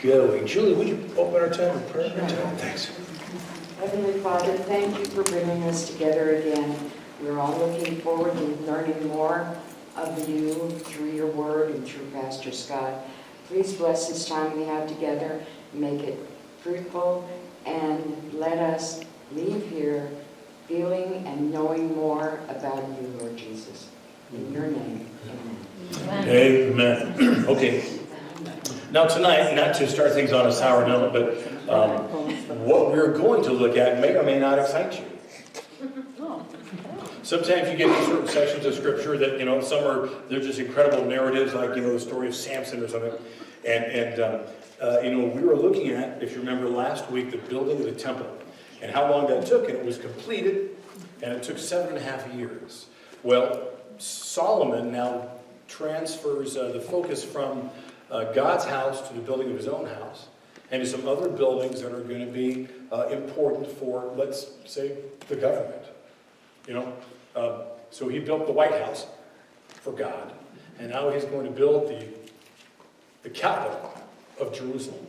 going. Julie, would you open our time with prayer? Thanks. Heavenly Father, thank you for bringing us together again. We're all looking forward to learning more of you through your word and through Pastor Scott. Please bless this time we have together, make it fruitful, and let us leave here feeling and knowing more about you, Lord Jesus. In your name, amen. Amen. Okay. Now tonight, not to start things on a sour note, but what we're going to look at may or may not excite you. Sometimes you get to certain sections of Scripture that, some are, they're just incredible narratives, like, the story of Samson or something. And we were looking at, if you remember last week, the building of the temple and how long that took. And it was completed, and it took 7.5 years. Well, Solomon now transfers the focus from God's house to the building of his own house and to some other buildings that are going to be important for, let's say, the government. So he built the White House for God, and now he's going to build the capital of Jerusalem.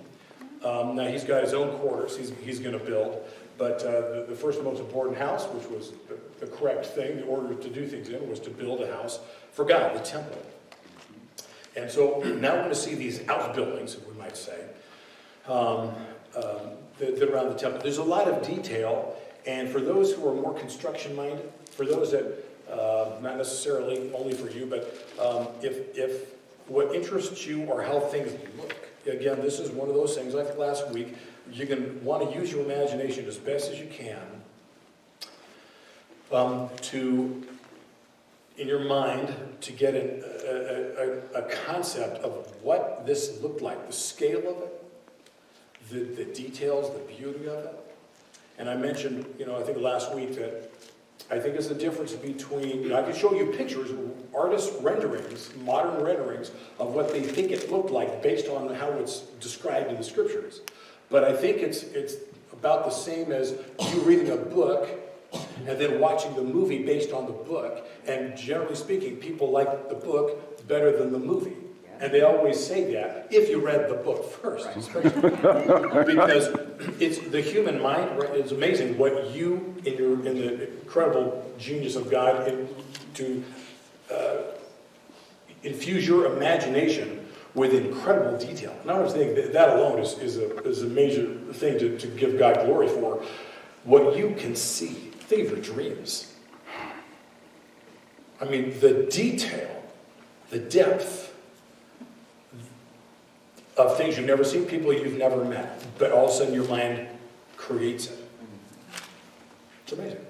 Now he's got his own quarters he's going to build, but the first most important house, which was the correct thing, the order to do things in, was to build a house for God, the temple. And so now we're going to see these outbuildings, we might say, that are around the temple. There's a lot of detail, and for those who are more construction-minded, for those that, not necessarily only for you, but if what interests you are how things look, again, this is one of those things, like last week, you're going to want to use your imagination as best as you can in your mind, to get a concept of what this looked like, the scale of it, the details, the beauty of it. And I mentioned, I think last week that I think it's the difference between, I can show you pictures, artist renderings, modern renderings of what they think it looked like based on how it's described in the Scriptures. But I think it's about the same as you reading a book and then watching the movie based on the book. And generally speaking, people like the book better than the movie. And they always say that if you read the book first, because it's the human mind. Right? It's amazing what you, in the incredible genius of God, to infuse your imagination with incredible detail. And I was thinking that alone is a major thing to give God glory for. What you can see. Think of your dreams. I mean, the detail, the depth of things you've never seen, people you've never met, but all of a sudden your mind creates it. It's amazing.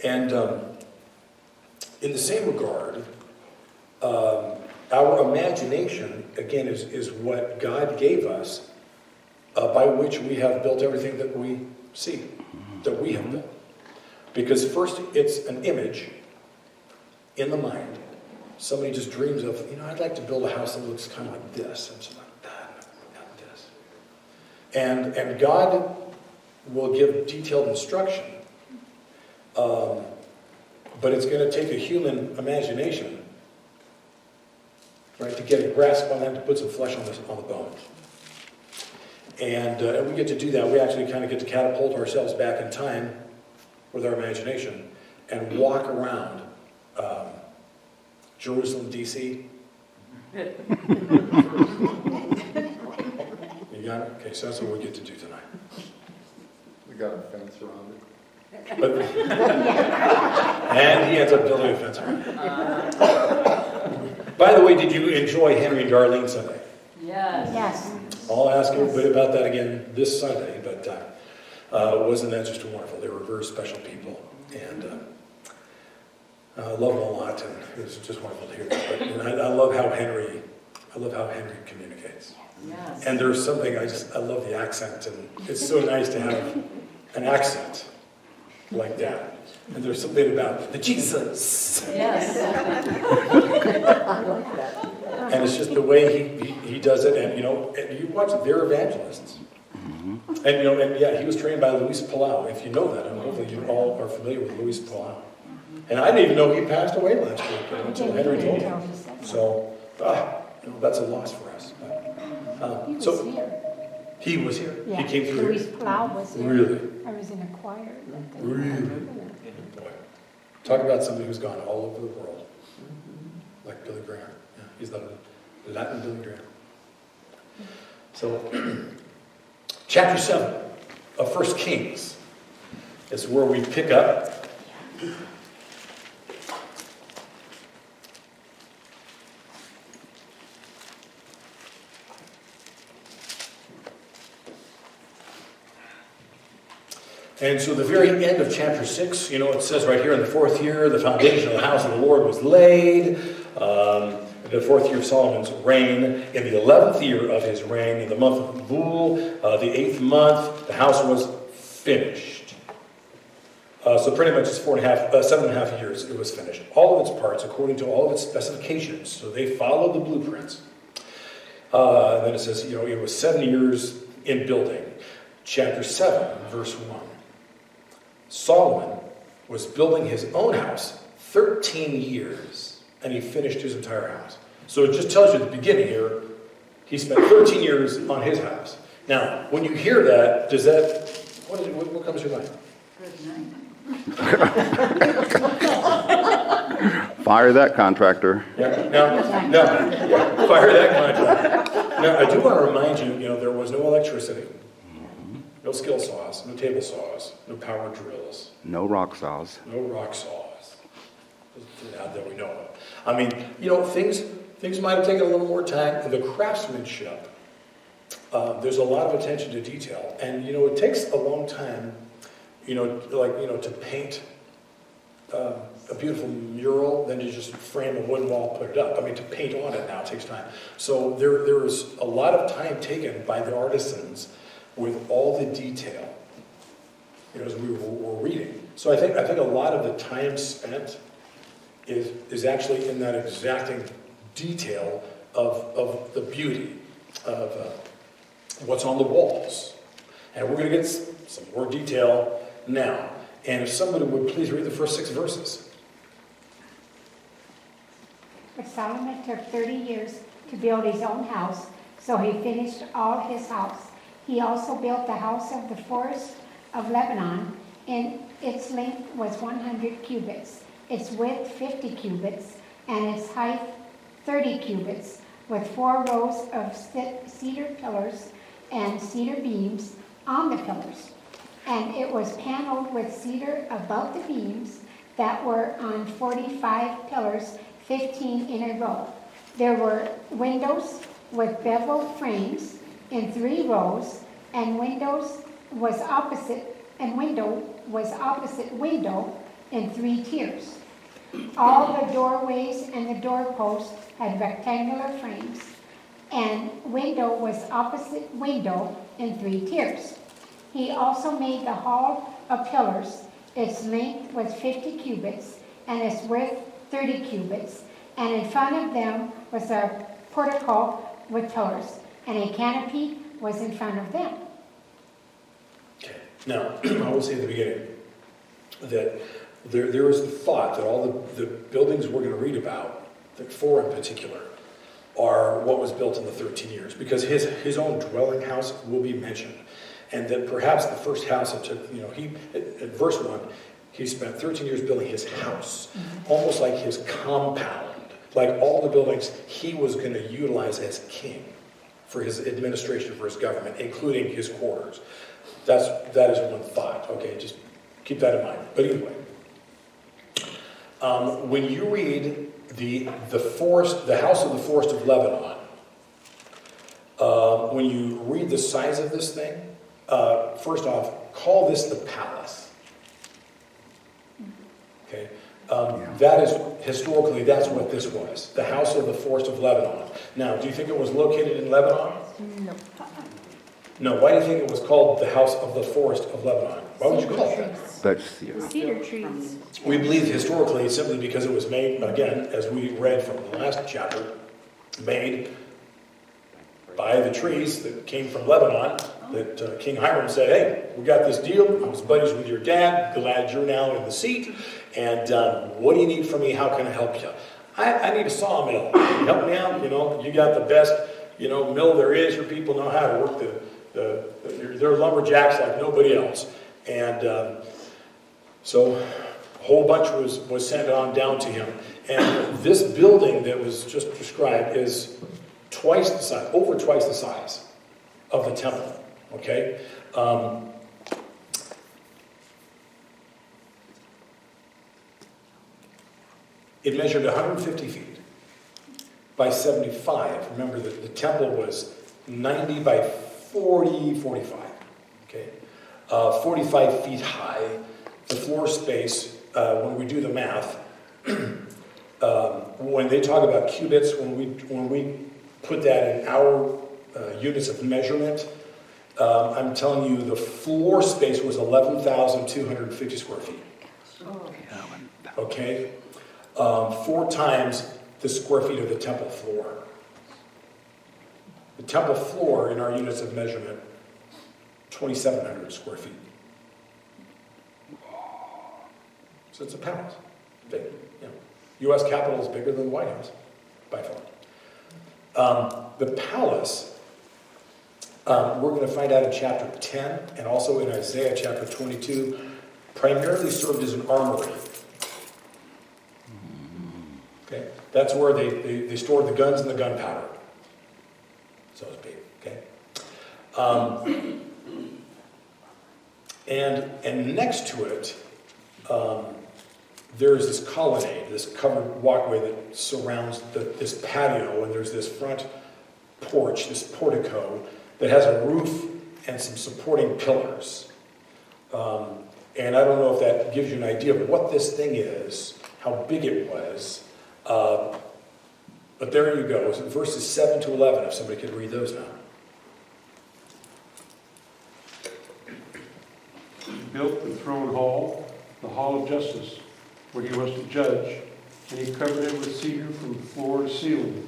And in the same regard, our imagination, again, is what God gave us, by which we have built everything that we see, that we have built. Because first, it's an image in the mind. Somebody just dreams of, I'd like to build a house that looks kind of like this, and something like that, like this. And God will give detailed instruction, but it's going to take a human imagination, right, to get a grasp on that, to put some flesh on the bones. And we get to do that. We actually kind of get to catapult ourselves back in time with our imagination and walk around Jerusalem, D.C. You got it? Okay, so that's what we get to do tonight. We got a fence around it. And he ends up building a fence around it. By the way, did you enjoy Henry and Darlene Sunday? Yes. I'll ask everybody about that again this Sunday, but wasn't that just wonderful? They were very special people, and I love them a lot, and it was just wonderful to hear that. And I love how Henry communicates. Yes. And there's something, I love the accent, and it's so nice to have an accent like that. And there's something about the Jesus. Yes. And it's just the way he does it, and and you watch it, they're evangelists. And and yeah, he was trained by Luis Palau, if you know that, and hopefully you all are familiar with Luis Palau. And I didn't even know he passed away last week until Henry told me. So, that's a loss for us. But was So- here. He was here. Yeah, He came through Louis here. Plow was here. Really? I was in a choir. that day. Really? Boy. Talk about somebody who's gone all over the world. Like Billy Graham. Yeah, he's the Latin Billy Graham. So, chapter 7 of 1 Kings is where we pick up. And so the very end of chapter 6, it says right here, in the 4th year, the foundation of the house of the Lord was laid. The 4th year of Solomon's reign. In the 11th year of his reign, in the month of Bul, the 8th month, the house was finished. So pretty much it's 7.5 years it was finished. All of its parts, according to all of its specifications. So they followed the blueprints. And then it says, it was 7 years in building. Chapter 7, verse 1. Solomon was building his own house 13 years, and he finished his entire house. So it just tells you at the beginning here, he spent 13 years on his house. Now, when you hear that, what comes to your mind? Fire that contractor. Yeah, no, fire that contract. Now, I do want to remind you, there was no electricity, no skill saws, no table saws, no power drills. No rock saws. No rock saws. Not that we know of. I mean, things might have taken a little more time. And the craftsmanship, there's a lot of attention to detail. And, it takes a long time, to paint a beautiful mural than to just frame a wooden wall, put it up. I mean, to paint on it now takes time. So there is a lot of time taken by the artisans with all the detail, as we were reading. So I think a lot of the time spent is actually in that exacting detail of the beauty of what's on the walls. And we're going to get some more detail now. And if somebody would please read the first 6 verses. But Solomon took 30 years to build his own house, so he finished all his house. He also built the house of the forest of Lebanon, and its length was 100 cubits, its width 50 cubits, and its height 30 cubits, with 4 rows of cedar pillars and cedar beams on the pillars. And it was paneled with cedar above the beams that were on 45 pillars, 15 in a row. There were windows with beveled frames in 3 rows, and window was opposite window in 3 tiers. All the doorways and the doorposts had rectangular frames, and window was opposite window in 3 tiers. He also made the hall of pillars. Its length was 50 cubits, and its width 30 cubits, and in front of them was a portico with pillars, and a canopy was in front of them. Okay. Now, I will say at the beginning that there was the thought that all the buildings we're going to read about, the 4 in particular, are what was built in the 13 years, because his own dwelling house will be mentioned. And that perhaps the first house it took, at verse 1, he spent 13 years building his house, almost like his compound, like all the buildings he was going to utilize as king for his administration, for his government, including his quarters. That is one thought. Okay, just keep that in mind. But anyway, when you read the house of the forest of Lebanon, when you read the size of this thing, first off, call this the palace. Okay, that is historically that's what this was, the house of the forest of Lebanon. Now, do you think it was located in Lebanon? No. No. Why do you think it was called the house of the forest of Lebanon? Why would you call it that? That's, yeah. Cedar trees. We believe historically simply because it was made, again, as we read from the last chapter, made by the trees that came from Lebanon, that King Hiram said, hey, we got this deal. I was buddies with your dad. Glad you're now in the seat. And what do you need from me? How can I help you? I need a sawmill. Can you help me out? You got the best, mill there is. Your people know how to work they're lumberjacks like nobody else. And so a whole bunch was sent on down to him. And this building that was just described is over twice the size of the temple. Okay? It measured 150 feet by 75. Remember that the temple was 90 by 45. Okay? 45 feet high. The floor space, when we do the math, when they talk about cubits, when we put that in our units of measurement, I'm telling you the floor space was 11,250 square feet. Okay? 4 times the square feet of the temple floor. The temple floor in our units of measurement, 2,700 square feet. So it's a palace. Big. U.S. Capitol is bigger than the White House, by far. The palace, we're going to find out in chapter 10 and also in Isaiah chapter 22, primarily served as an armory. Okay? That's where they stored the guns and the gunpowder, so to speak. Okay? And next to it, there is this colonnade, this covered walkway that surrounds this patio, and there's this front porch, this portico, that has a roof and some supporting pillars. And I don't know if that gives you an idea of what this thing is, how big it was. But there you go. It's verses 7 to 11, if somebody could read those now. He built the throne hall, the hall of justice, where he was to judge, and he covered it with cedar from floor to ceiling.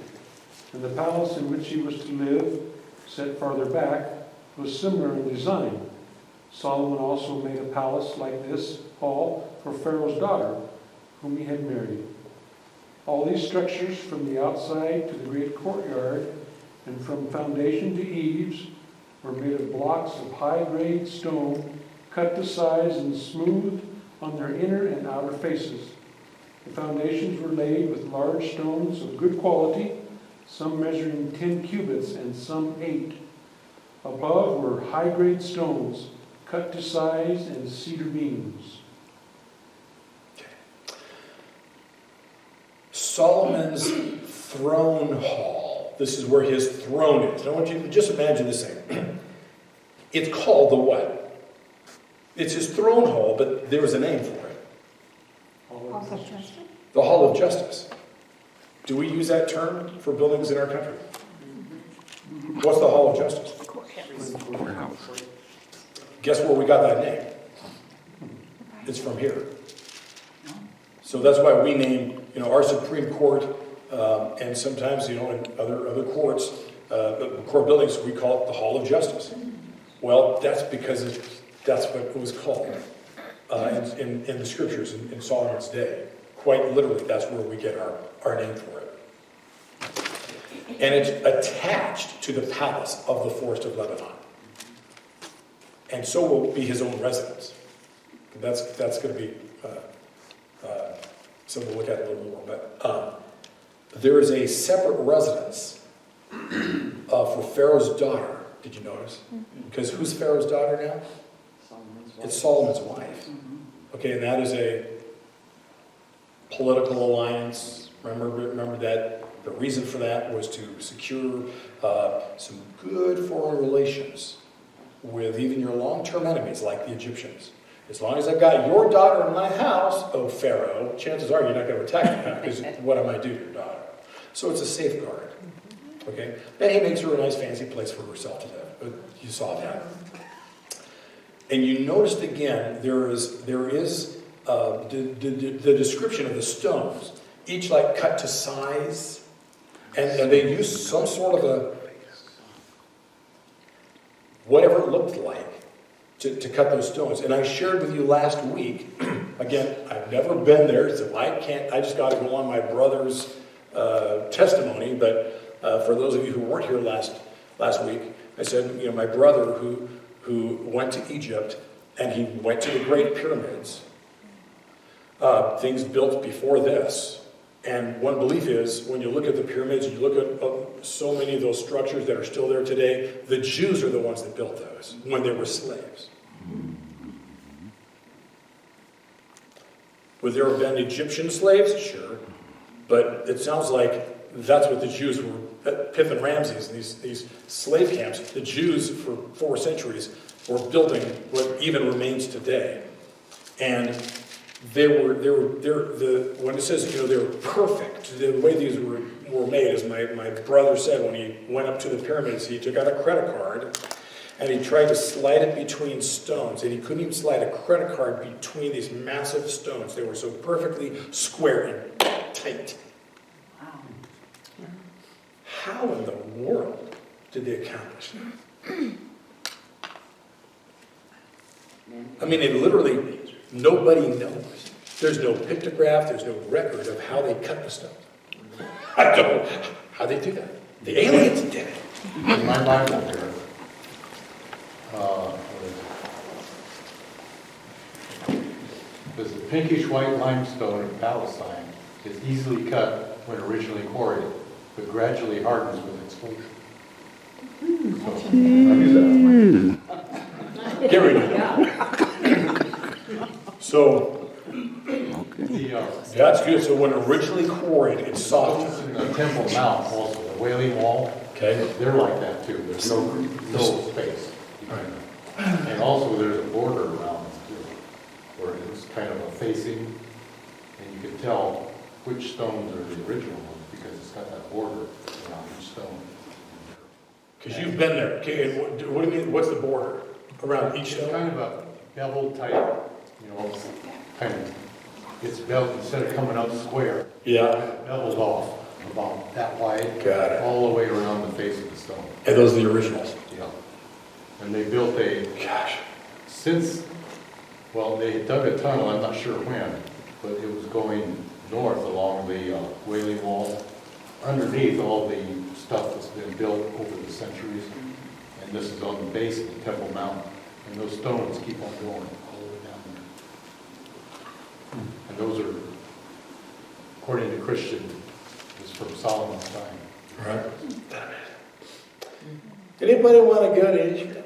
And the palace in which he was to live, set farther back, was similar in design. Solomon also made a palace like this hall for Pharaoh's daughter, whom he had married. All these structures, from the outside to the great courtyard, and from foundation to eaves, were made of blocks of high-grade stone, cut to size and smoothed on their inner and outer faces. The foundations were laid with large stones of good quality, some measuring 10 cubits and some 8. Above were high-grade stones, cut to size, and cedar beams. Solomon's throne hall. This is where his throne is. I want you to just imagine this thing. It's called the what? It's his throne hall, but there was a name for it. Also justice. The Hall of Justice. Do we use that term for buildings in our country? What's the Hall of Justice? Guess where we got that name? It's from here. So that's why we name, our Supreme Court, and sometimes, in other courts, court buildings, we call it the Hall of Justice. Well, that's because that's what it was called in the scriptures in Solomon's day. Quite literally, that's where we get our name for it. And it's attached to the palace of the Forest of Lebanon. And so will be his own residence. That's going to be something we'll look at a little more. But there is a separate residence for Pharaoh's daughter. Did you notice? Because who's Pharaoh's daughter now? It's Solomon's wife. Okay, and that is a political alliance. Remember that the reason for that was to secure some good foreign relations with even your long-term enemies like the Egyptians. As long as I've got your daughter in my house, oh Pharaoh, chances are you're not going to attack me because what am I do to your daughter? So it's a safeguard. Okay? And he makes her a nice fancy place for herself to live. You saw that. And you noticed again, there is the description of the stones, each like cut to size, and they used some sort of a, whatever it looked like, to cut those stones. And I shared with you last week, again, I've never been there, so I just got to go on my brother's testimony, but for those of you who weren't here last week, I said, my brother who went to Egypt and he went to the Great Pyramids, things built before this. And one belief is, when you look at the pyramids, you look at so many of those structures that are still there today, the Jews are the ones that built those when they were slaves. Would there have been Egyptian slaves? Sure. But it sounds like that's what the Jews were, Pith and Ramses, these slave camps, the Jews for 4 centuries were building what even remains today. And when it says, they were perfect, the way these were made, as my brother said, when he went up to the pyramids, he took out a credit card and he tried to slide it between stones, and he couldn't even slide a credit card between these massive stones. They were so perfectly square and tight. Wow. How in the world did they accomplish that? I mean, it literally, nobody knows. There's no pictograph, there's no record of how they cut the stone. I don't know how they do that. The aliens did it. In my Bible here, says the pinkish white limestone of Palestine is easily cut when originally quarried, but gradually hardens with exposure. Get rid of it. So, that's good. So when originally quarried, it's soft. In the Temple Mount also, the Wailing Wall, Okay. they're like that too. There's no space behind them. And also there's a border around it too, where it's kind of a facing, and you can tell which stones are the original ones because it's got that border around each stone. Because you've been there. Okay, and what do you mean? What's the border around each It's stone? kind of a beveled type, kind of, it's beveled, instead of coming up square, Yeah. it bevels off about that wide, Got it. all the way around the face of the stone. And those are the originals. Yeah. And they built Gosh. they dug a tunnel, I'm not sure when, but it was going north along the Wailing Wall, underneath all the stuff that's been built over the centuries. And this is on the base of the Temple Mount. And those stones keep on going all the way down there. And those are, according to Christian, is from Solomon's time. Right. Anybody want to go to Israel?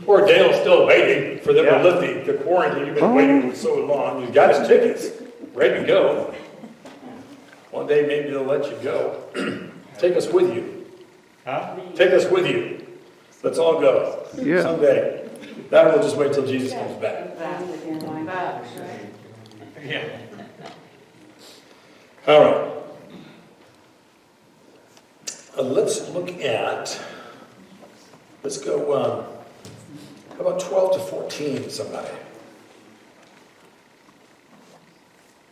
Poor Dale's still waiting for them to lift the quarantine. You've been waiting for so long. He's got his tickets ready to go. One day maybe they'll let you go. Take us with you. Huh? Take us with you. Let's all go. Yeah. Someday. That will just wait till Jesus comes back. Yeah. All right. Let's look at, let's go, how about 12 to 14, somebody?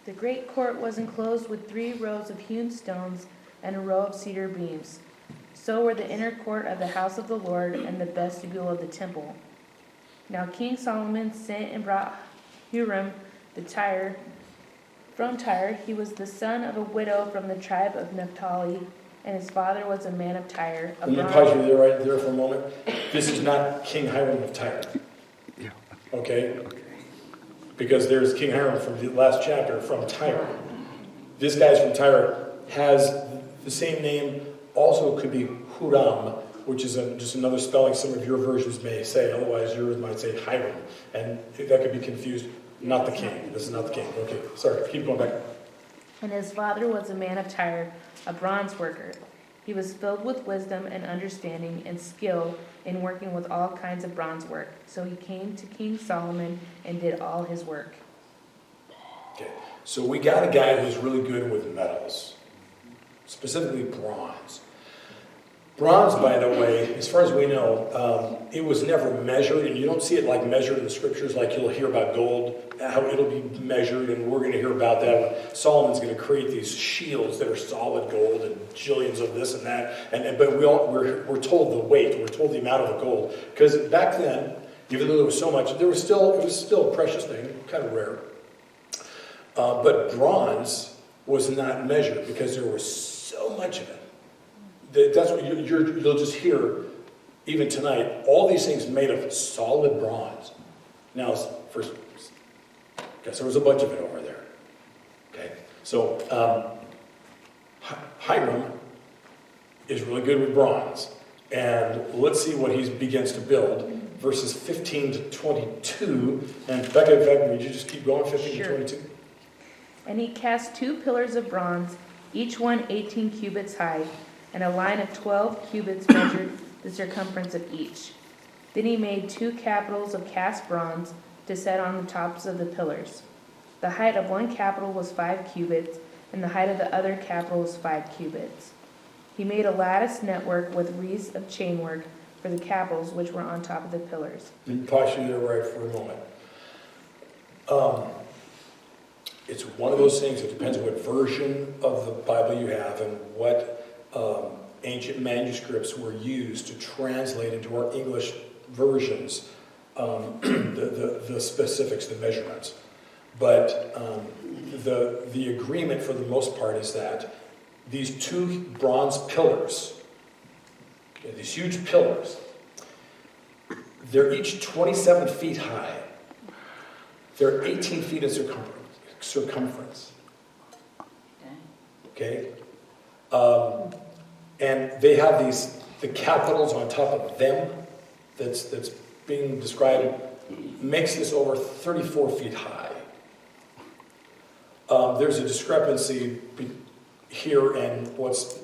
The great court was enclosed with 3 rows of hewn stones and a row of cedar beams. So were the inner court of the house of the Lord and the vestibule of the temple. Now King Solomon sent and brought Huram from Tyre. He was the son of a widow from the tribe of Naphtali, and his father was a man of Tyre. Let me pause you there right there for a moment. This is not King Hiram of Tyre. Okay? Because there's King Hiram from the last chapter from Tyre. This guy's from Tyre, has the same name, also could be Huram, which is just another spelling some of your versions may say. Otherwise, yours might say Hiram. And that could be confused. Not the king. This is not the king. Okay, sorry. Keep going back. And his father was a man of Tyre, a bronze worker. He was filled with wisdom and understanding and skill in working with all kinds of bronze work. So he came to King Solomon and did all his work. Okay, so we got a guy who's really good with metals, specifically bronze. Bronze, by the way, as far as we know, it was never measured, and you don't see it like measured in the scriptures like you'll hear about gold, how it'll be measured, and we're going to hear about that when Solomon's going to create these shields that are solid gold and jillions of this and that. But we're told the weight, we're told the amount of the gold, because back then, even though there was so much, it was still a precious thing, kind of rare. But bronze was not measured because there were so much of it. That's what you'll just hear, even tonight, all these things made of solid bronze. Now, first, guess there was a bunch of it over there. Okay, so Hiram is really good with bronze. And let's see what he begins to build. Verses 15 to 22. And Becca, in fact, would you just keep going, 15 Sure. to 22? And he cast 2 pillars of bronze, each one 18 cubits high, and a line of 12 cubits measured the circumference of each. Then he made 2 capitals of cast bronze to set on the tops of the pillars. The height of one capital was 5 cubits, and the height of the other capital was 5 cubits. He made a lattice network with wreaths of chainwork for the capitals which were on top of the pillars. And pause you there right for a moment. It's one of those things, it depends on what version of the Bible you have and what ancient manuscripts were used to translate into our English versions the specifics, the measurements. But the agreement for the most part is that these 2 bronze pillars, these huge pillars, they're each 27 feet high. They're 18 feet in circumference. Okay? And they have the capitals on top of them that's being described, makes this over 34 feet high. There's a discrepancy here in what's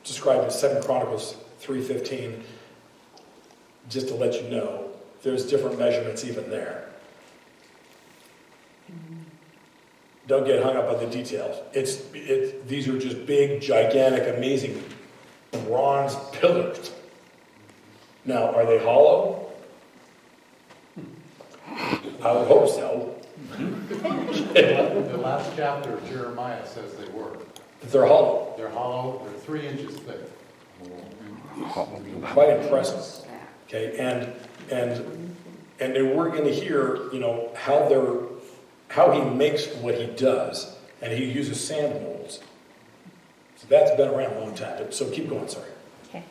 described in 2 Chronicles 3:15. Just to let you know, there's different measurements even there. Don't get hung up on the details. These are just big, gigantic, amazing bronze pillars. Now, are they hollow? I would hope so. The last chapter of Jeremiah says they were. But they're hollow. They're hollow, they're 3 inches thick. Quite impressive. Okay, and then we're going to hear, how he makes what he does, and he uses sand molds. So that's been around a long time. So keep going, sorry. Okay.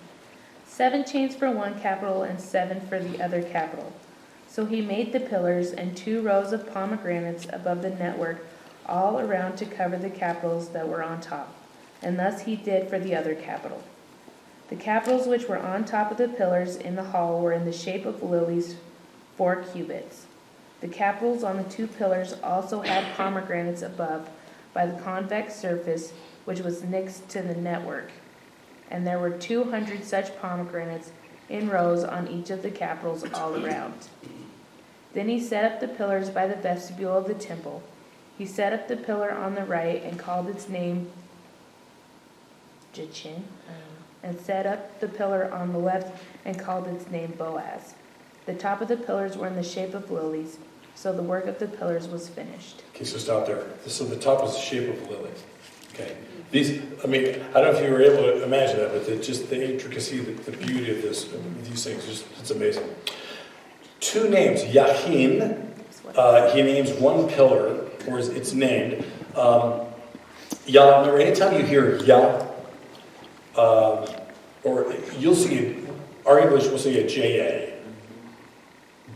7 chains for one capital and 7 for the other capital. So he made the pillars and 2 rows of pomegranates above the network all around to cover the capitals that were on top. And thus he did for the other capital. The capitals which were on top of the pillars in the hall were in the shape of lilies, 4 cubits. The capitals on the 2 pillars also had pomegranates above by the convex surface which was next to the network. And there were 200 such pomegranates in rows on each of the capitals all around. Then he set up the pillars by the vestibule of the temple. He set up the pillar on the right and called its name Jachin, and set up the pillar on the left and called its name Boaz. The top of the pillars were in the shape of lilies, so the work of the pillars was finished. Okay, so stop there. So the top is the shape of lilies. Okay. I don't know if you were able to imagine that, but just the intricacy, the beauty of these things, it's amazing. 2 names, Yachin, he names one pillar, or it's named. Yah, remember, anytime you hear Yah, or you'll see it, our English will say a J-A.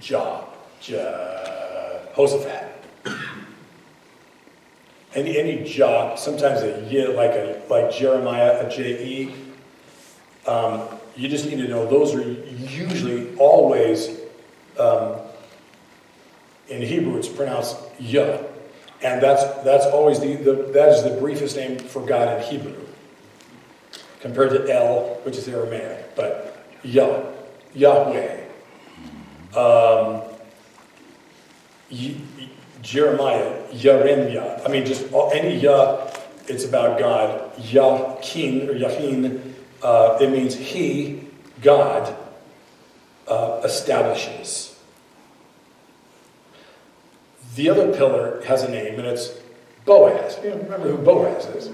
Jehoshaphat. Any Jah, sometimes a Y, like Jeremiah, a J-E. You just need to know those are usually always, in Hebrew it's pronounced Yah. And that's always that is the briefest name for God in Hebrew. Compared to El, which is Aramaic. But Yah, Yahweh. Jeremiah, Yeremiah. Just any Yah, it's about God. Yachin, or Yachin, it means he, God, establishes. The other pillar has a name, and it's Boaz. Remember who Boaz is.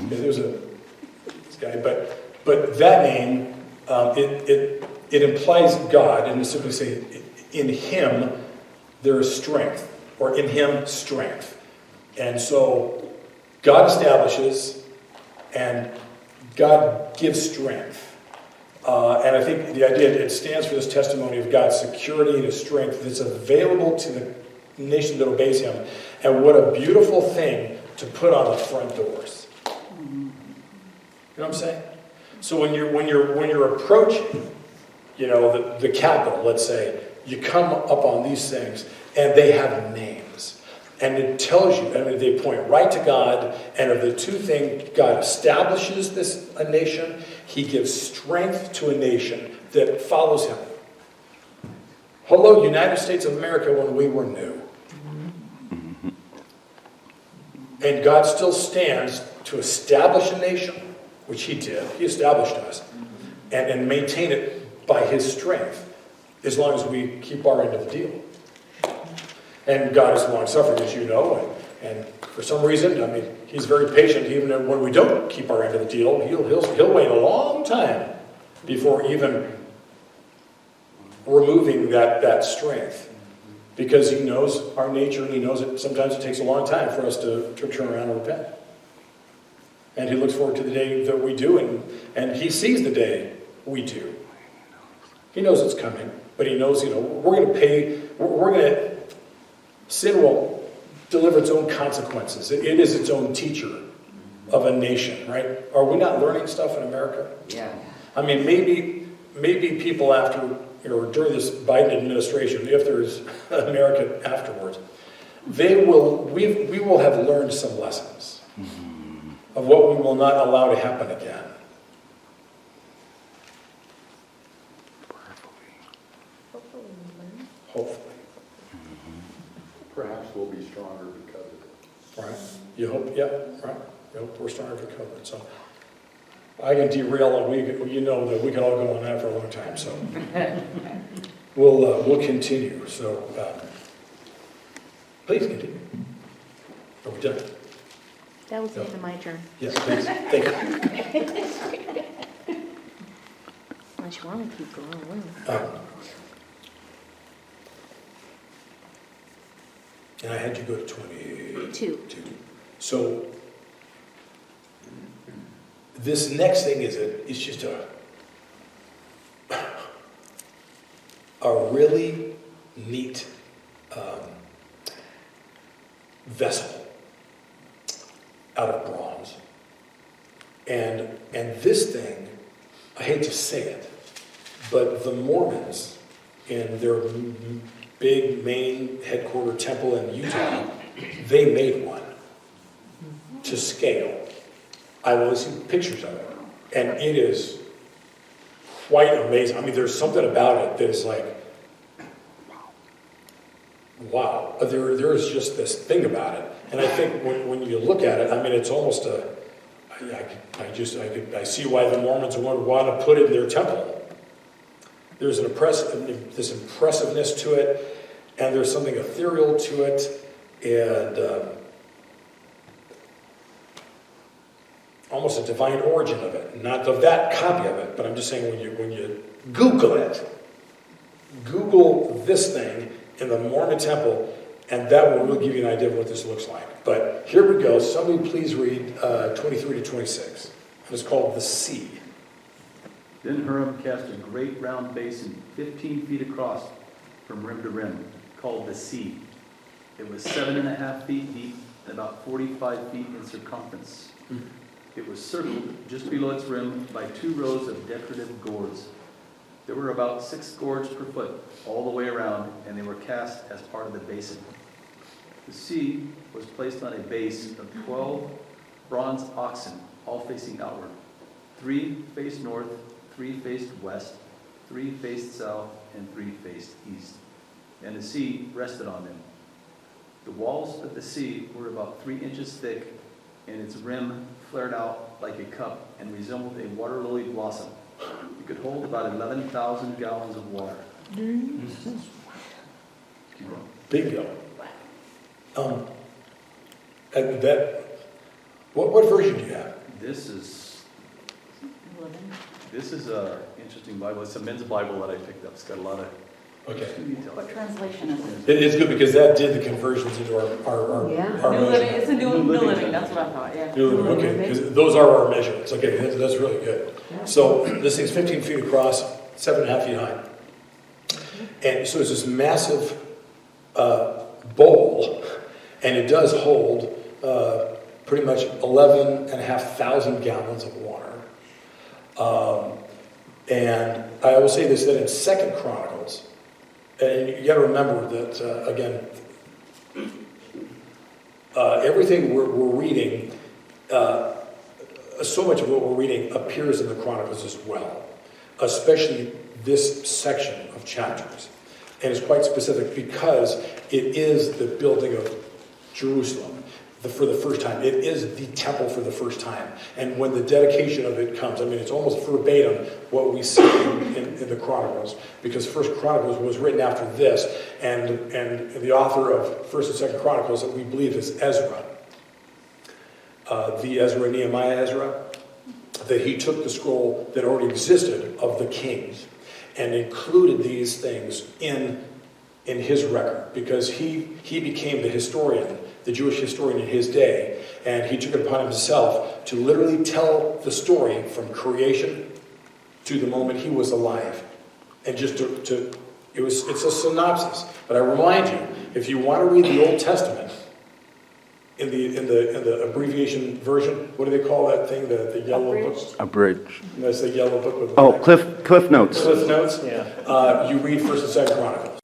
There's this guy, but that name, it implies God, and simply say, in him there is strength, or in him strength. And so God establishes, and God gives strength. And I think the idea, it stands for this testimony of God's security and his strength that's available to the nation that obeys him. And what a beautiful thing to put on the front doors. You know what I'm saying? So when you're approaching, the capital, let's say, you come up on these things, and they have names. And it tells you, they point right to God, and of the two things, God establishes a nation, he gives strength to a nation that follows him. Hello, United States of America, when we were new. And God still stands to establish a nation, which he did. He established us. And maintain it by his strength, as long as we keep our end of the deal. And God is long-suffering, as you know, and for some reason, he's very patient. Even when we don't keep our end of the deal, he'll wait a long time before even removing that strength, because he knows our nature, and he knows that sometimes it takes a long time for us to turn around and repent. And he looks forward to the day that we do, and he sees the day we do. He knows it's coming, but he knows, we're going to pay. Sin will deliver its own consequences. It is its own teacher of a nation, right? Are we not learning stuff in America? Yeah. Maybe people after, during this Biden administration, if there's America afterwards, we will have learned some lessons of what we will not allow to happen again. Hopefully. Perhaps we'll be stronger because of it. Right. You hope, yeah, right. You hope we're stronger for COVID. So I can derail a week. You know that we can all go on that for a long time. So we'll continue. So please continue. Are we done? That was the end of my turn. Yes, please. Thank you. Unless you want to keep going. And I had you go to 22. 2. So this next thing it's just a really neat vessel out of bronze. And this thing, I hate to say it, but the Mormons in their big main headquarter temple in Utah, they made one to scale. I've only seen pictures of it, and it is quite amazing. There's something about it that is like, wow. There is just this thing about it, and I think when you look at it, it's almost I see why the Mormons would want to put it in their temple. There's this impressiveness to it, and there's something ethereal to it, and almost a divine origin of it. Not of that copy of it, but I'm just saying when you Google it, Google this thing in the Mormon temple, and that will really give you an idea of what this looks like. But here we go. Somebody please read 23 to 26. It's called The Sea. Then Huram cast a great round basin 15 feet across from rim to rim, called the Sea. It was 7.5 feet deep and about 45 feet in circumference. It was circled just below its rim by 2 rows of decorative gourds. There were about 6 gourds per foot all the way around, and they were cast as part of the basin. The sea was placed on a base of 12 bronze oxen, all facing outward. 3 faced north, 3 faced west, 3 faced south, and 3 faced east. And the sea rested on them. The walls of the sea were about 3 inches thick, and its rim flared out like a cup and resembled a water lily blossom. It could hold about 11,000 gallons of water. Bingo. What version do you have? This is a interesting Bible. It's a men's Bible that I picked up. It's got a lot of Okay. What translation is it? It is good because that did the conversions into our Yeah. our New measurement. Living, it's a New Living, that's what I thought, yeah. New Living, okay, because those are our measurements. Okay, that's really good. So this thing's 15 feet across, 7.5 feet high. And so it's this massive bowl, and it does hold pretty much 11,500 gallons of water. And I will say this, that in 2 Chronicles, and you got to remember that, again, everything we're reading, so much of what we're reading appears in the Chronicles as well, especially this section of chapters. And it's quite specific because it is the building of Jerusalem for the first time. It is the temple for the first time. And when the dedication of it comes, I mean, it's almost verbatim what we see in the Chronicles, because 1 Chronicles was written after this, and the author of 1 and 2 Chronicles, that we believe is Ezra. The Ezra, Nehemiah Ezra, that he took the scroll that already existed of the kings and included these things in his record, because he became the historian, the Jewish historian in his day, and he took it upon himself to literally tell the story from creation to the moment he was alive. And just it's a synopsis. But I remind you, if you want to read the Old Testament in the abbreviation version, what do they call that thing? The yellow book. Abridged. That's the yellow book with Oh, Cliff Notes. Cliff Notes. Yeah. You read 1 and 2 Chronicles.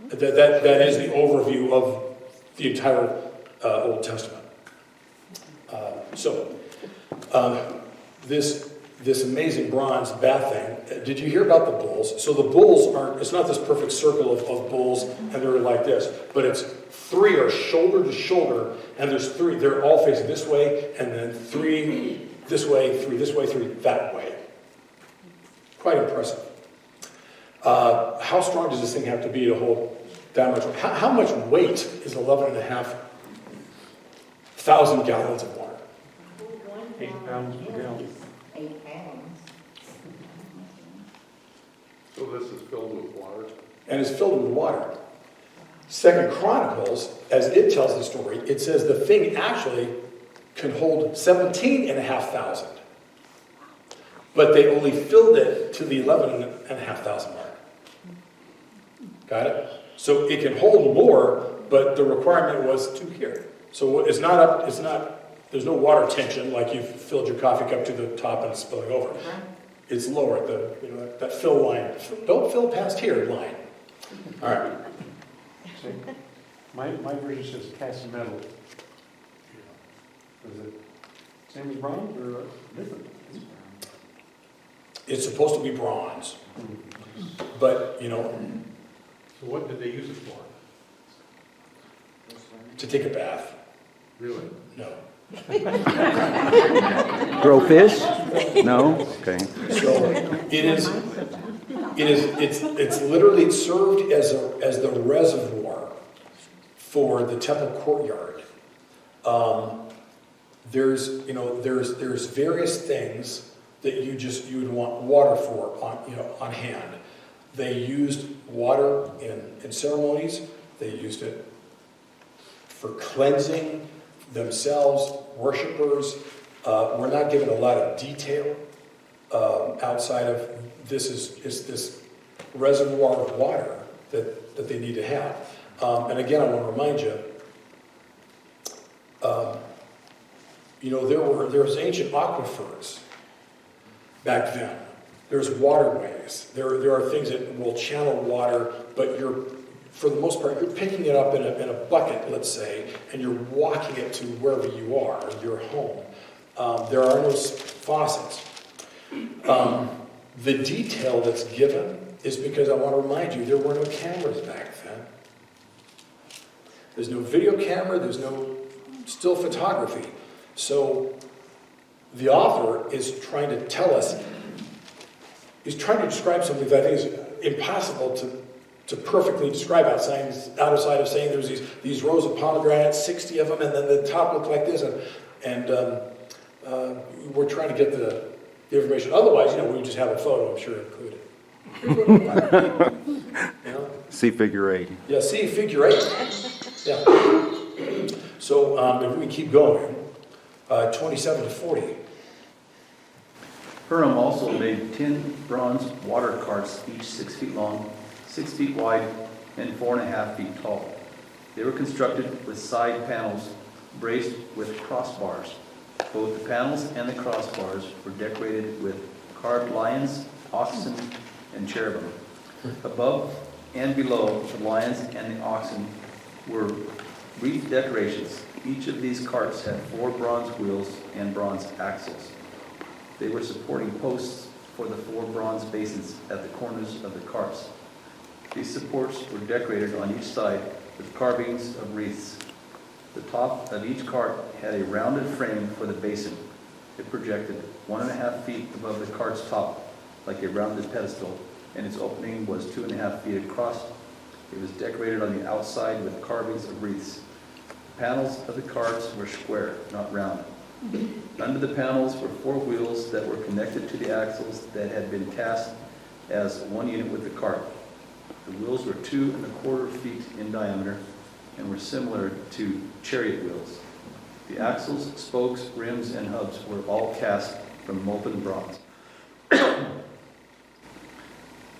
That is the overview of the entire Old Testament. This amazing bronze bath thing. Did you hear about the bulls? So the bulls aren't. It's not this perfect circle of bulls, and they're like this, but it's 3 are shoulder to shoulder, and there's 3. They're all facing this way, and then 3 this way, 3 this way, 3 that way. Quite impressive. How strong does this thing have to be to hold that much? How much weight is 11,500 gallons of water? 8 pounds per gallon. 8 pounds. So this is filled with water? And it's filled with water. 2 Chronicles, as it tells the story, it says the thing actually can hold 17,500. But they only filled it to the 11,500 mark. Got it? So it can hold more, but the requirement was 2 here. So it's not up, there's no water tension like you've filled your coffee cup to the top and it's spilling over. It's lower at that fill line. Don't fill past here line. All right. See, my version says cast metal. Is it same as bronze or different? It's supposed to be bronze. But, So what did they use it for? to take a bath. Really? No. Grow fish? No? Okay. So it's literally served as the reservoir for the temple courtyard. There's various things that you would want water for on hand. They used water in ceremonies. They used it for cleansing themselves, worshipers. We're not given a lot of detail outside of this is this reservoir of water that they need to have. And again, I want to remind you, there was ancient aquifers back then. There's waterways. There are things that will channel water, but for the most part, you're picking it up in a bucket, let's say, and you're walking it to wherever you are, your home. There are no faucets. The detail that's given is because I want to remind you, there were no cameras back then. There's no video camera, there's no still photography. So the author is trying to tell us, he's trying to describe something that I think is impossible to perfectly describe outside of saying there's these rows of pomegranates, 60 of them, and then the top looked like this, and we're trying to get the information. Otherwise, we just have a photo, I'm sure, included. You know? See figure 8. Yeah, see, figure 8. Yeah. So if we keep going, 27 to 40. Hiram also made 10 bronze water carts, each 6 feet long, 6 feet wide, and 4.5 feet tall. They were constructed with side panels braced with crossbars. Both the panels and the crossbars were decorated with carved lions, oxen, and cherubim. Above and below the lions and the oxen were wreath decorations. Each of these carts had 4 bronze wheels and bronze axles. They were supporting posts for the 4 bronze basins at the corners of the carts. These supports were decorated on each side with carvings of wreaths. The top of each cart had a rounded frame for the basin. It projected 1.5 feet above the cart's top, like a rounded pedestal, and its opening was 2.5 feet across. It was decorated on the outside with carvings of wreaths. The panels of the carts were square, not round. Under the panels were 4 wheels that were connected to the axles that had been cast as one unit with the cart. The wheels were 2.25 feet in diameter and were similar to chariot wheels. The axles, spokes, rims, and hubs were all cast from molten bronze.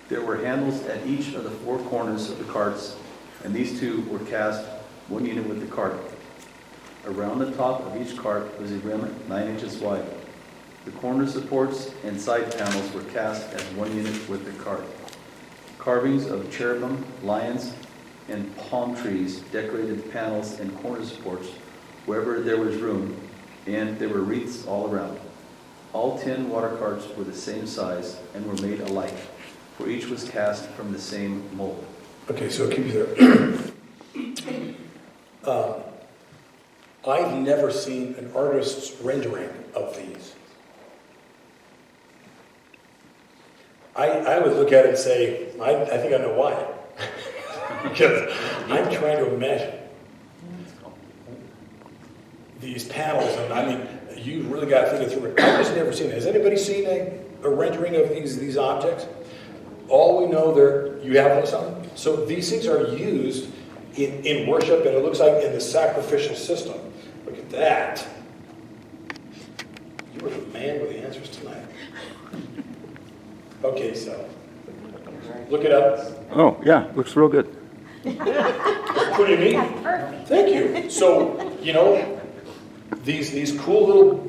There were handles at each of the 4 corners of the carts, and these 2 were cast one unit with the cart. Around the top of each cart was a rim 9 inches wide. The corner supports and side panels were cast as one unit with the cart. Carvings of cherubim, lions, and palm trees decorated the panels and corner supports wherever there was room, and there were wreaths all around. All 10 water carts were the same size and were made alike, for each was cast from the same mold. Okay, so keep you there. I've never seen an artist's rendering of these. I would look at it and say, I think I know why. Because I'm trying to imagine these panels, and I mean, you really got to think it through. I've just never seen it. Has anybody seen a rendering of these objects? All we know, you have those on. So these things are used in worship, and it looks like in the sacrificial system. Look at that. You were the man with the answers tonight. Okay, so look it up. Oh, yeah, looks real good. What do you mean? Thank you. So, these cool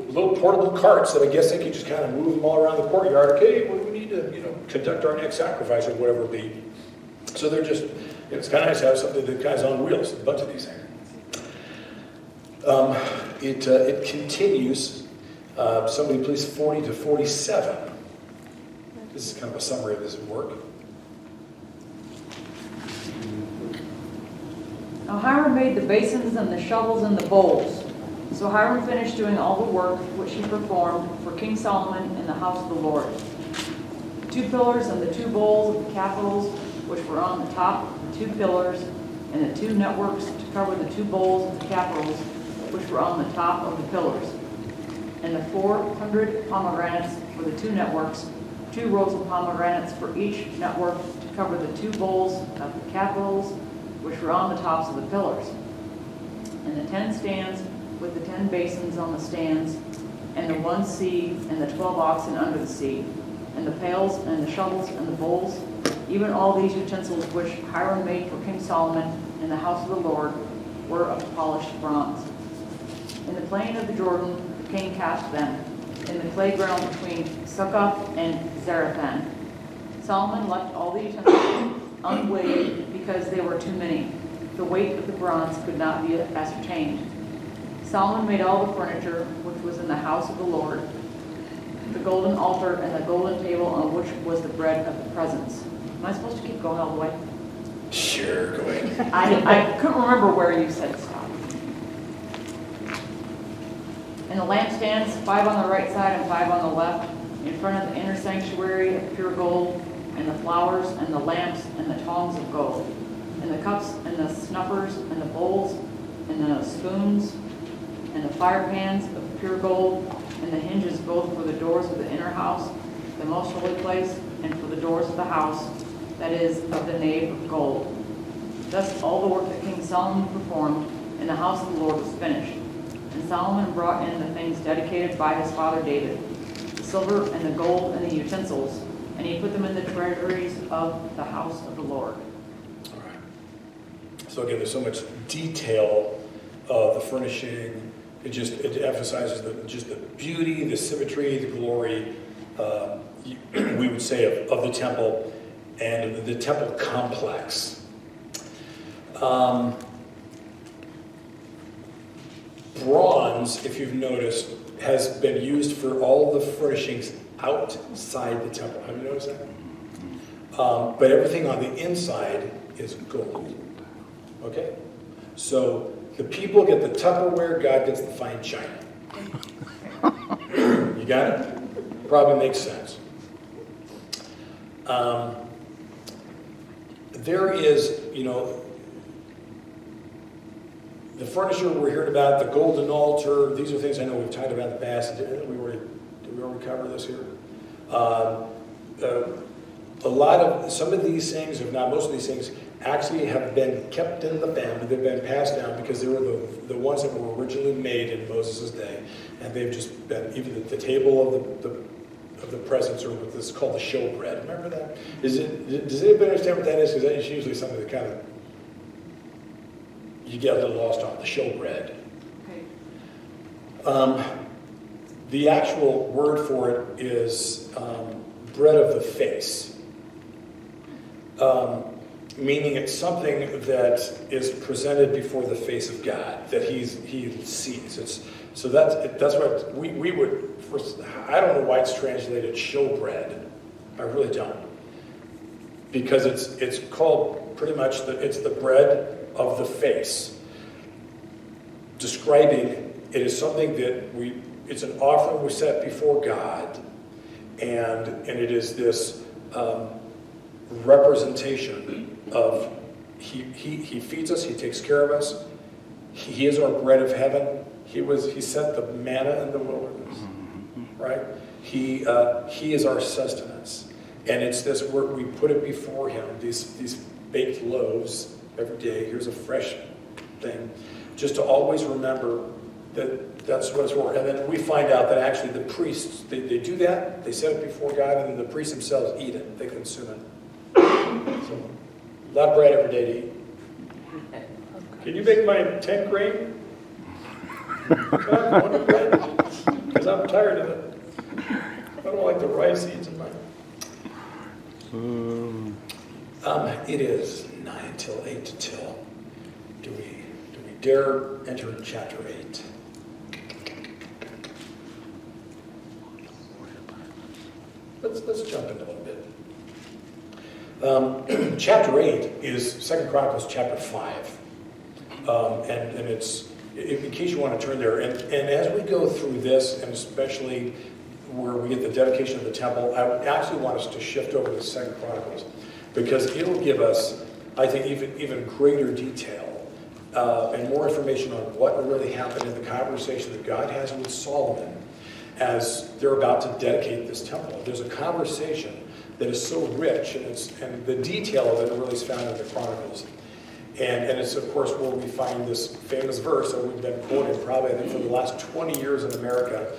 little portable carts that I guess they can just kind of move them all around the courtyard. Okay, well, we need to, conduct our next sacrifice or whatever it be. So they're just, it's kind of nice to have something that guy's on wheels, a bunch of these things. It continues. Somebody please 40 to 47. This is kind of a summary of his work. Now Hiram made the basins and the shovels and the bowls. So Hiram finished doing all the work which he performed for King Solomon in the house of the Lord. The 2 pillars and the 2 bowls of the capitals which were on the top of the 2 pillars, and the 2 networks to cover the 2 bowls of the capitals which were on the top of the pillars, and the 400 pomegranates for the 2 networks, 2 rows of pomegranates for each network to cover the 2 bowls of the capitals which were on the tops of the pillars, and the 10 stands with the 10 basins on the stands, and the 1 sea and the 12 oxen under the sea, and the pails and the shovels and the bowls, even all these utensils which Hiram made for King Solomon in the house of the Lord were of polished bronze. In the plain of the Jordan the king cast them, in the clay ground between Succoth and Zarethan. Solomon left all the utensils unweighed because they were too many. The weight of the bronze could not be ascertained. Solomon made all the furniture which was in the house of the Lord, the golden altar and the golden table on which was the bread of the presence. Am I supposed to keep going all the way? Sure, go ahead. I couldn't remember where you said stop. And the lampstands, 5 on the right side and 5 on the left, in front of the inner sanctuary of pure gold, and the flowers and the lamps and the tongs of gold, and the cups and the snuffers and the bowls and the spoons and the fire pans of pure gold, and the hinges both for the doors of the inner house, the the most holy place, and for the doors of the house that is of the nave of gold. Thus all the work that King Solomon performed in the house of the Lord was finished. And Solomon brought in the things dedicated by his father David, the silver and the gold and the utensils, and he put them in the treasuries of the house of the Lord. All right. So again, there's so much detail of the furnishing. It emphasizes just the beauty, the symmetry, the glory, we would say, of the temple and the temple complex. Bronze, if you've noticed, has been used for all the furnishings outside the temple. Have you noticed that? But everything on the inside is gold. Okay? So the people get the Tupperware, God gets the fine china. You got it? Probably makes sense. There is, the furniture we're hearing about, the golden altar, these are things I know we've talked about in the past. Did we already cover this here? Some of these things, if not most of these things, actually have been kept in the family. They've been passed down because they were the ones that were originally made in Moses' day. And they've just been, even the table of the presence, or what this is called the showbread. Remember that? Does anybody understand what that is? Because that is usually something that kind of, you get a little lost on, the showbread. Okay. The actual word for it is bread of the face. Meaning it's something that is presented before the face of God, that he sees. So that's what we would, I don't know why it's translated showbread. I really don't. Because it's called pretty much, it's the bread of the face. Describing it is something that it's an offering we set before God, and it is this representation of he feeds us, he takes care of us, he is our bread of heaven. He sent the manna in the wilderness, right? He is our sustenance, and it's this work we put it before him. These baked loaves every day. Here's a fresh thing, just to always remember that's what it's for. And then we find out that actually the priests they do that. They set it before God, and then the priests themselves eat it. They consume it. So, a lot of bread every day to eat. Can you make my tent green? Because I'm tired of it. I don't like the rice seeds in mine. It is 9 till 8 till. Do we dare enter chapter 8? Let's jump in a little bit. Chapter 8 is 2 Chronicles chapter 5. And it's, in case you want to turn there, and as we go through this, and especially where we get the dedication of the temple, I actually want us to shift over to 2 Chronicles, because it'll give us, I think, even greater detail and more information on what really happened in the conversation that God has with Solomon as they're about to dedicate this temple. There's a conversation that is so rich, and the detail of it really is found in the Chronicles. And it's, of course, where we find this famous verse that we've been quoting probably, I think, for the last 20 years in America,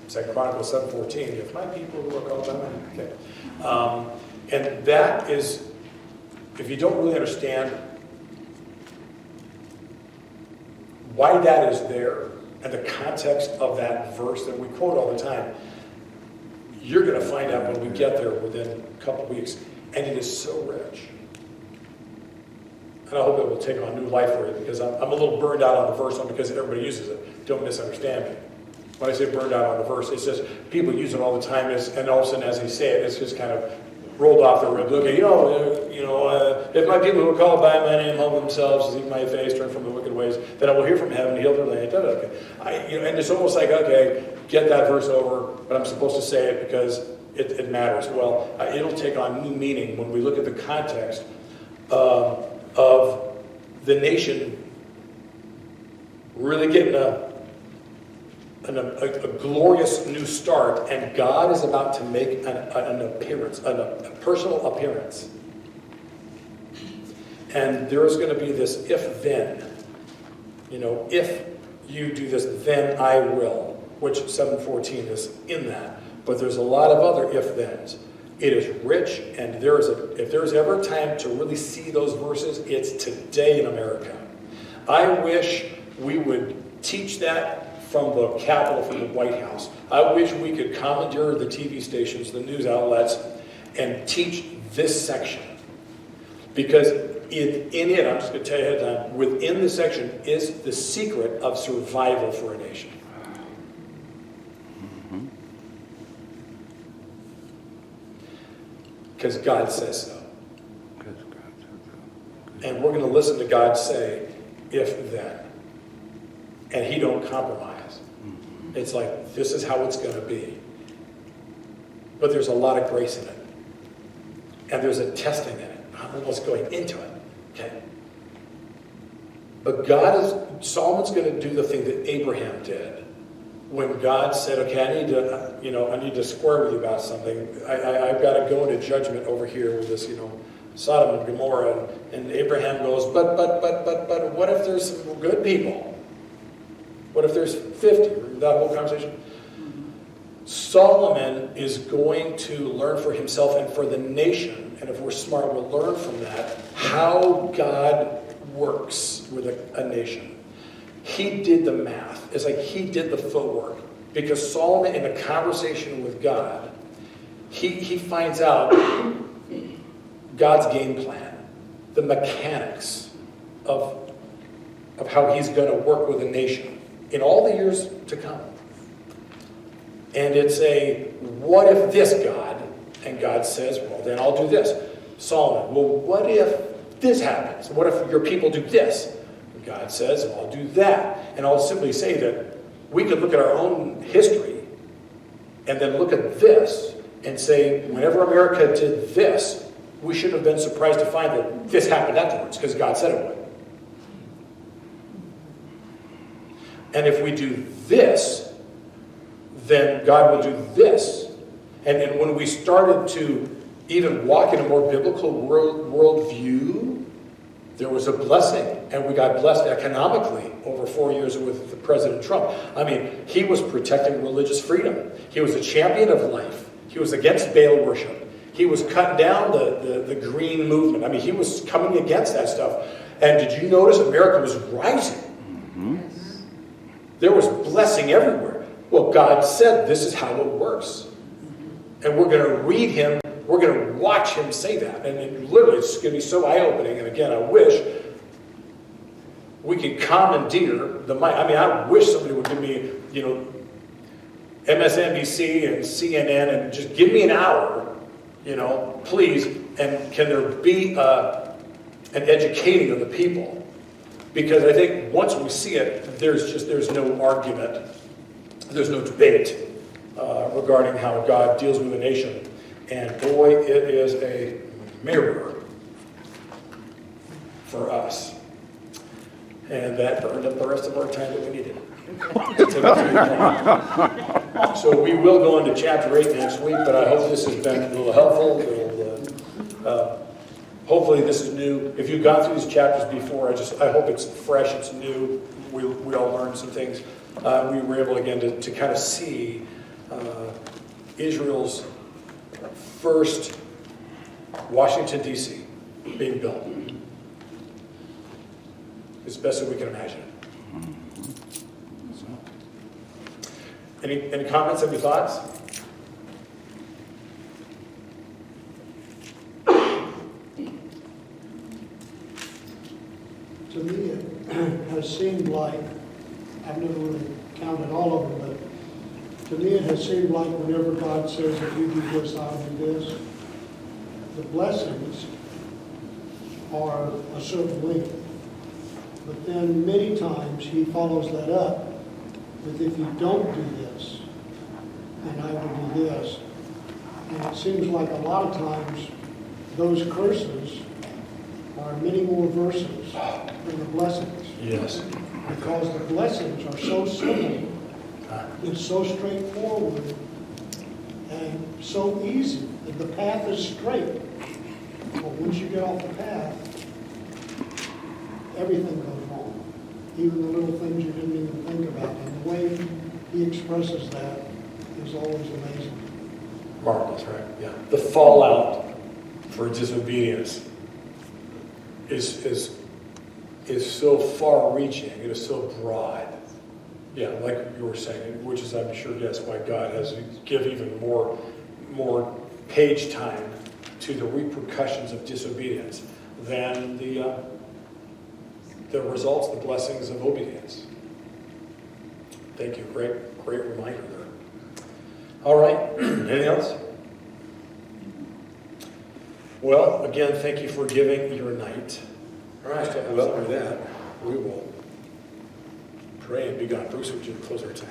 2 Chronicles 7:14, if my people who are called by my name. Okay. And that is, if you don't really understand why that is there and the context of that verse that we quote all the time, you're going to find out when we get there within a couple weeks. And it is so rich. And I hope it will take on new life for you, because I'm a little burned out on the verse, because everybody uses it. Don't misunderstand me. When I say burned out on the verse, it's just people use it all the time, and all of a sudden as they say it, it's just kind of rolled off their lips. Okay, if my people who are called by my name humble themselves, seek my face, turn from the wicked ways, then I will hear from heaven, heal their land. Okay. And it's almost like, okay, get that verse over, but I'm supposed to say it because it matters. Well, it'll take on new meaning when we look at the context of the nation really getting a a glorious new start, and God is about to make an appearance, a personal appearance. And there is going to be this if-then. If you do this, then I will, which 7:14 is in that. But there's a lot of other if-thens. It is rich, and if there's ever a time to really see those verses, it's today in America. I wish we would teach that from the Capitol, from the White House. I wish we could commandeer the TV stations, the news outlets, and teach this section. Because in it, I'm just going to tell you ahead of time, within this section is the secret of survival for a nation. Because God says so. And we're going to listen to God say, if then. And he don't compromise. It's like, this is how it's going to be. But there's a lot of grace in it. And there's a testing in it. I'm almost going into it. Okay? But Solomon's going to do the thing that Abraham did. When God said, okay, I need to square with you about something. I've got to go into judgment over here with this, Sodom and Gomorrah. And Abraham goes, but what if there's some good people? What if there's 50? Remember that whole conversation? Solomon is going to learn for himself and for the nation, and if we're smart, we'll learn from that, how God works with a nation. He did the math. It's like he did the footwork. Because Solomon, in a conversation with God, he finds out God's game plan, the mechanics of how he's going to work with a nation in all the years to come. And it's what if this, God? And God says, well, then I'll do this. Solomon, well, what if this happens? What if your people do this? And God says, well, I'll do that. And I'll simply say that we could look at our own history and then look at this and say, whenever America did this, we shouldn't have been surprised to find that this happened afterwards because God said it would. And if we do this, then God will do this. And when we started to even walk in a more biblical worldview, there was a blessing. And we got blessed economically over 4 years with President Trump. I mean, he was protecting religious freedom. He was a champion of life. He was against Baal worship. He was cutting down the green movement. I mean, he was coming against that stuff. And did you notice America was rising? There was blessing everywhere. Well, God said this is how it works. And we're going to read him. We're going to watch him say that. And literally, it's going to be so eye-opening. And again, I wish we could commandeer the mic. I mean, I wish somebody would give me, MSNBC and CNN and just give me an hour, please. And can there be an educating of the people? Because I think once we see it, there's no argument, there's no debate regarding how God deals with a nation. And boy, it is a mirror for us. And that burned up the rest of our time that we needed. So we will go into chapter 8 next week, but I hope this has been a little helpful. Hopefully this is new. If you've gone through these chapters before, I hope it's fresh, it's new. We all learned some things. We were able again to kind of see Israel's first Washington, D.C. being built. As best as we can imagine. Any comments, any thoughts? To me, it has seemed like, I've never really counted all of them, but to me it has seemed like whenever God says, if you do this, I'll do this, the blessings are a certain length. But then many times he follows that up with, if you don't do this, and I will do this. And it seems like a lot of times those curses are many more verses than the blessings. Yes. Because the blessings are so simple It's so straightforward and so easy. The path is straight. But once you get off the path, everything goes wrong. Even the little things you didn't even think about. And the way he expresses that is always amazing. Marvelous, right? Yeah. The fallout for disobedience is so far-reaching. It is so broad. Yeah, like you were saying, which is, I'm sure, yes, why God has give even more page time to the repercussions of disobedience than the results, the blessings of obedience. Thank you. Great reminder there. All right. Anything else? Well, again, thank you for giving your night. All right. Well, with that, we will pray and be gone. Bruce, would you close our time?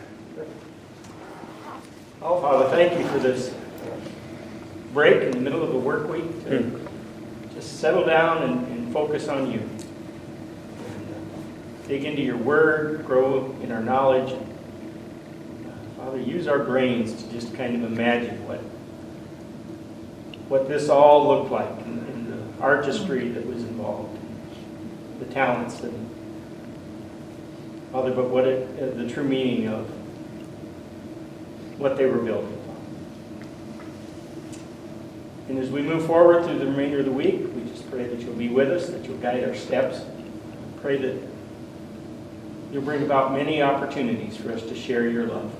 Oh, Father, thank you for this break in the middle of the work week to just settle down and focus on you. Dig into your word, grow in our knowledge. Father, use our brains to just kind of imagine what this all looked like in the artistry that was involved, the talents, and Father, but the true meaning of what they were building. And as we move forward through the remainder of the week, we just pray that you'll be with us, that you'll guide our steps. Pray that you'll bring about many opportunities for us to share your love.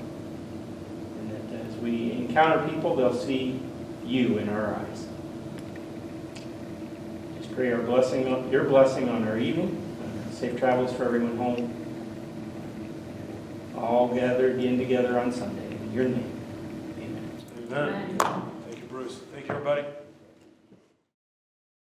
And that as we encounter people, they'll see you in our eyes. Just pray your blessing on our evening. Safe travels for everyone home. All gathered again together on Sunday. In your name. Amen. Amen. Thank you, Bruce. Thank you, everybody.